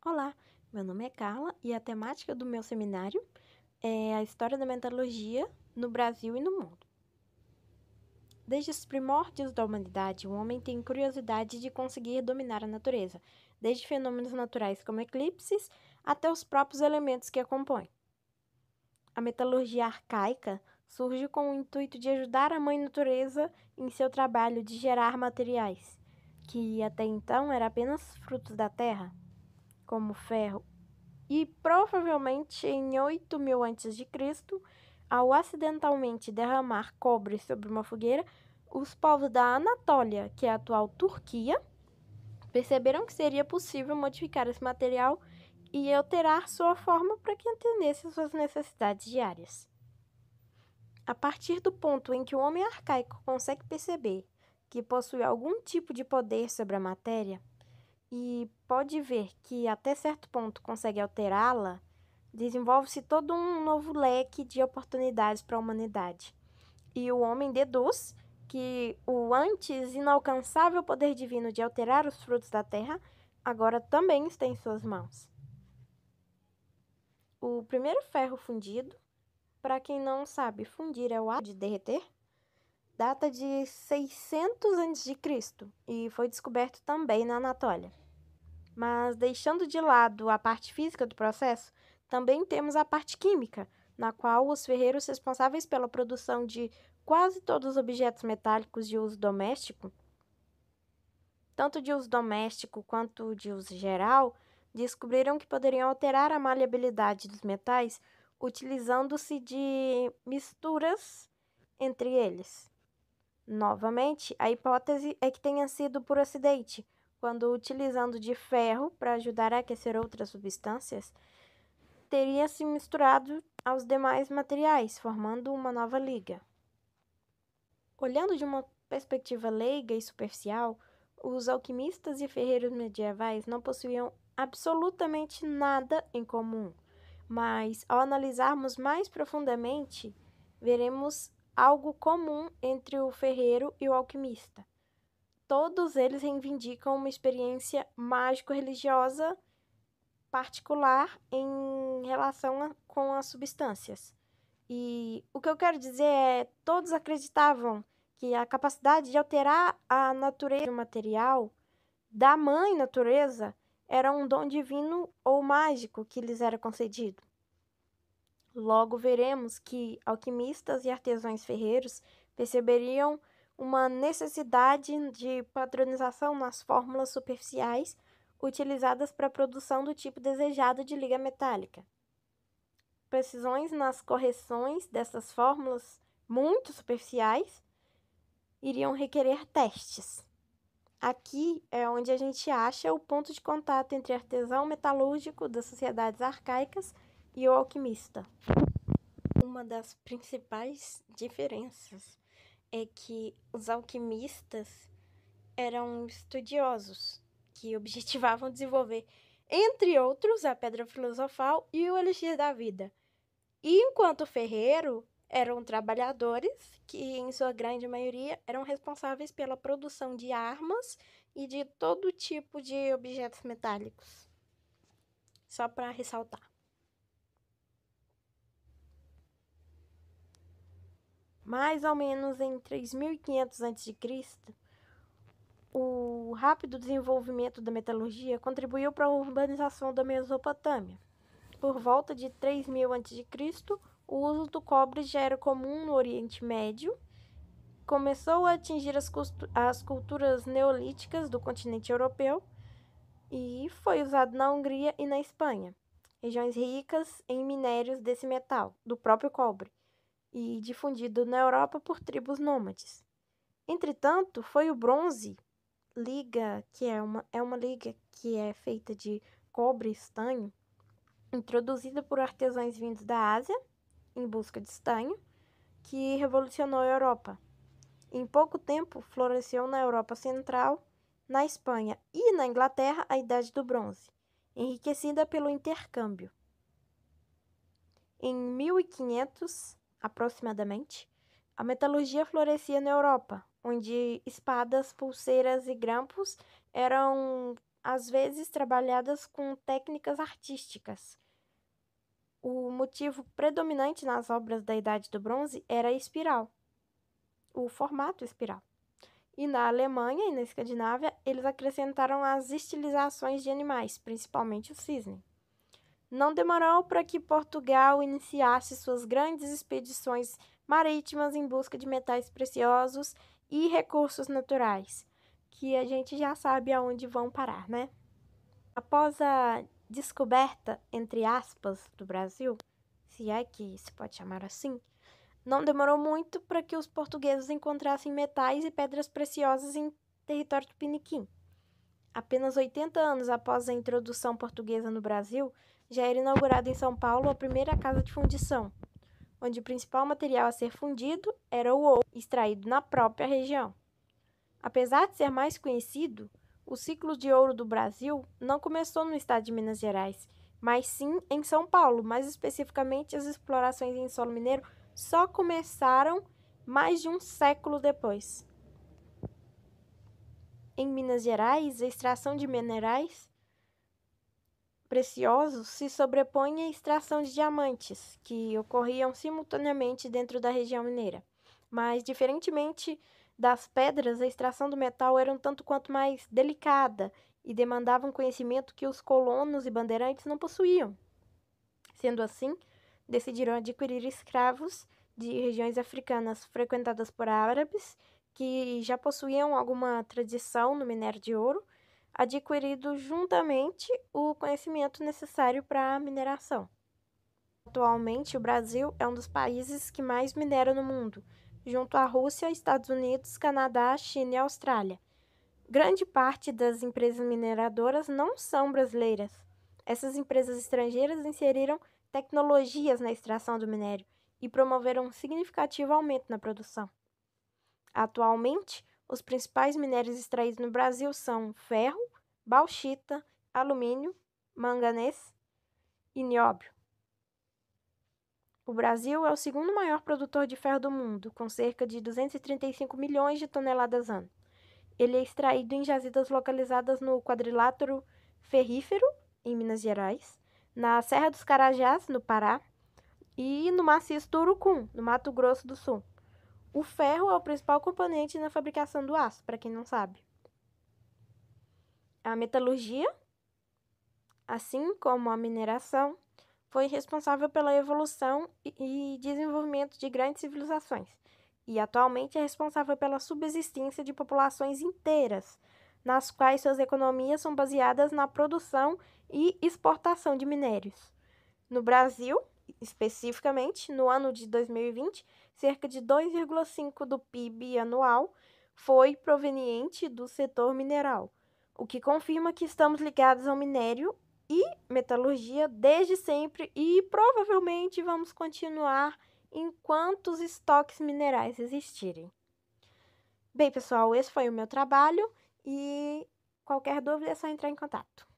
Olá, meu nome é Carla e a temática do meu seminário é a história da metalurgia no Brasil e no mundo. Desde os primórdios da humanidade, o homem tem curiosidade de conseguir dominar a natureza, desde fenômenos naturais como eclipses até os próprios elementos que a compõem. A metalurgia arcaica surge com o intuito de ajudar a mãe natureza em seu trabalho de gerar materiais, que até então eram apenas frutos da terra, como ferro. E provavelmente em 8.000 a.C., ao acidentalmente derramar cobre sobre uma fogueira, os povos da Anatólia, que é a atual Turquia, perceberam que seria possível modificar esse material e alterar sua forma para que atendesse às suas necessidades diárias. A partir do ponto em que o homem arcaico consegue perceber que possui algum tipo de poder sobre a matéria, e pode ver que até certo ponto consegue alterá-la, desenvolve-se todo um novo leque de oportunidades para a humanidade. E o homem deduz que o antes inalcançável poder divino de alterar os frutos da terra agora também está em suas mãos. O primeiro ferro fundido, para quem não sabe, fundir é o ato de derreter, data de 600 a.C. e foi descoberto também na Anatólia. Mas deixando de lado a parte física do processo, também temos a parte química, na qual os ferreiros responsáveis pela produção de quase todos os objetos metálicos de uso doméstico, tanto de uso doméstico quanto de uso geral, descobriram que poderiam alterar a maleabilidade dos metais utilizando-se de misturas entre eles. Novamente, a hipótese é que tenha sido por acidente, quando utilizando de ferro para ajudar a aquecer outras substâncias, teria se misturado aos demais materiais, formando uma nova liga. Olhando de uma perspectiva leiga e superficial, os alquimistas e ferreiros medievais não possuíam absolutamente nada em comum, mas ao analisarmos mais profundamente, veremos algo comum entre o ferreiro e o alquimista. Todos eles reivindicam uma experiência mágico-religiosa particular em relação com as substâncias. E o que eu quero dizer é, todos acreditavam que a capacidade de alterar a natureza do material da mãe natureza era um dom divino ou mágico que lhes era concedido. Logo veremos que alquimistas e artesãos ferreiros perceberiam uma necessidade de padronização nas fórmulas superficiais utilizadas para a produção do tipo desejado de liga metálica. Precisões nas correções dessas fórmulas muito superficiais iriam requerer testes. Aqui é onde a gente acha o ponto de contato entre artesão metalúrgico das sociedades arcaicas e o alquimista. Uma das principais diferenças é que os alquimistas eram estudiosos, que objetivavam desenvolver, entre outros, a pedra filosofal e o elixir da vida. E enquanto o ferreiro eram trabalhadores que, em sua grande maioria, eram responsáveis pela produção de armas e de todo tipo de objetos metálicos. Só para ressaltar. Mais ou menos em 3.500 a.C., o rápido desenvolvimento da metalurgia contribuiu para a urbanização da Mesopotâmia. Por volta de 3.000 a.C., o uso do cobre já era comum no Oriente Médio, começou a atingir as culturas neolíticas do continente europeu e foi usado na Hungria e na Espanha, regiões ricas em minérios desse metal, do próprio cobre, e difundido na Europa por tribos nômades. Entretanto, foi o bronze, liga, que é uma liga que é feita de cobre e estanho, introduzida por artesãos vindos da Ásia, em busca de estanho, que revolucionou a Europa. Em pouco tempo, floresceu na Europa Central, na Espanha e na Inglaterra a Idade do Bronze, enriquecida pelo intercâmbio. Em 1500, aproximadamente, a metalurgia florescia na Europa, onde espadas, pulseiras e grampos eram às vezes trabalhadas com técnicas artísticas. O motivo predominante nas obras da Idade do Bronze era a espiral, o formato espiral. E na Alemanha e na Escandinávia, eles acrescentaram as estilizações de animais, principalmente o cisne. Não demorou para que Portugal iniciasse suas grandes expedições marítimas em busca de metais preciosos e recursos naturais, que a gente já sabe aonde vão parar, né? Após a descoberta, entre aspas, do Brasil, se é que se pode chamar assim, não demorou muito para que os portugueses encontrassem metais e pedras preciosas em território tupiniquim. Apenas 80 anos após a introdução portuguesa no Brasil, já era inaugurada em São Paulo a primeira casa de fundição, onde o principal material a ser fundido era o ouro, extraído na própria região. Apesar de ser mais conhecido, o ciclo de ouro do Brasil não começou no estado de Minas Gerais, mas sim em São Paulo. Mais especificamente, as explorações em solo mineiro só começaram mais de um século depois. Em Minas Gerais, a extração de minerais preciosos se sobrepõe à extração de diamantes, que ocorriam simultaneamente dentro da região mineira. Mas, diferentemente das pedras, a extração do metal era um tanto quanto mais delicada e demandava um conhecimento que os colonos e bandeirantes não possuíam. Sendo assim, decidiram adquirir escravos de regiões africanas frequentadas por árabes, que já possuíam alguma tradição no minério de ouro, adquirido juntamente o conhecimento necessário para a mineração. Atualmente, o Brasil é um dos países que mais minera no mundo, junto à Rússia, Estados Unidos, Canadá, China e Austrália. Grande parte das empresas mineradoras não são brasileiras. Essas empresas estrangeiras inseriram tecnologias na extração do minério e promoveram um significativo aumento na produção. Atualmente, os principais minérios extraídos no Brasil são ferro, bauxita, alumínio, manganês e nióbio. O Brasil é o segundo maior produtor de ferro do mundo, com cerca de 235 milhões de toneladas ano. Ele é extraído em jazidas localizadas no quadrilátero ferrífero, em Minas Gerais, na Serra dos Carajás, no Pará, e no maciço do Urucum, no Mato Grosso do Sul. O ferro é o principal componente na fabricação do aço, para quem não sabe. A metalurgia, assim como a mineração, foi responsável pela evolução e desenvolvimento de grandes civilizações, e atualmente é responsável pela subsistência de populações inteiras, nas quais suas economias são baseadas na produção e exportação de minérios. No Brasil, especificamente, no ano de 2020, cerca de 2,5% do PIB anual foi proveniente do setor mineral, o que confirma que estamos ligados ao minério e metalurgia desde sempre e provavelmente vamos continuar enquanto os estoques minerais existirem. Bem, pessoal, esse foi o meu trabalho e qualquer dúvida é só entrar em contato.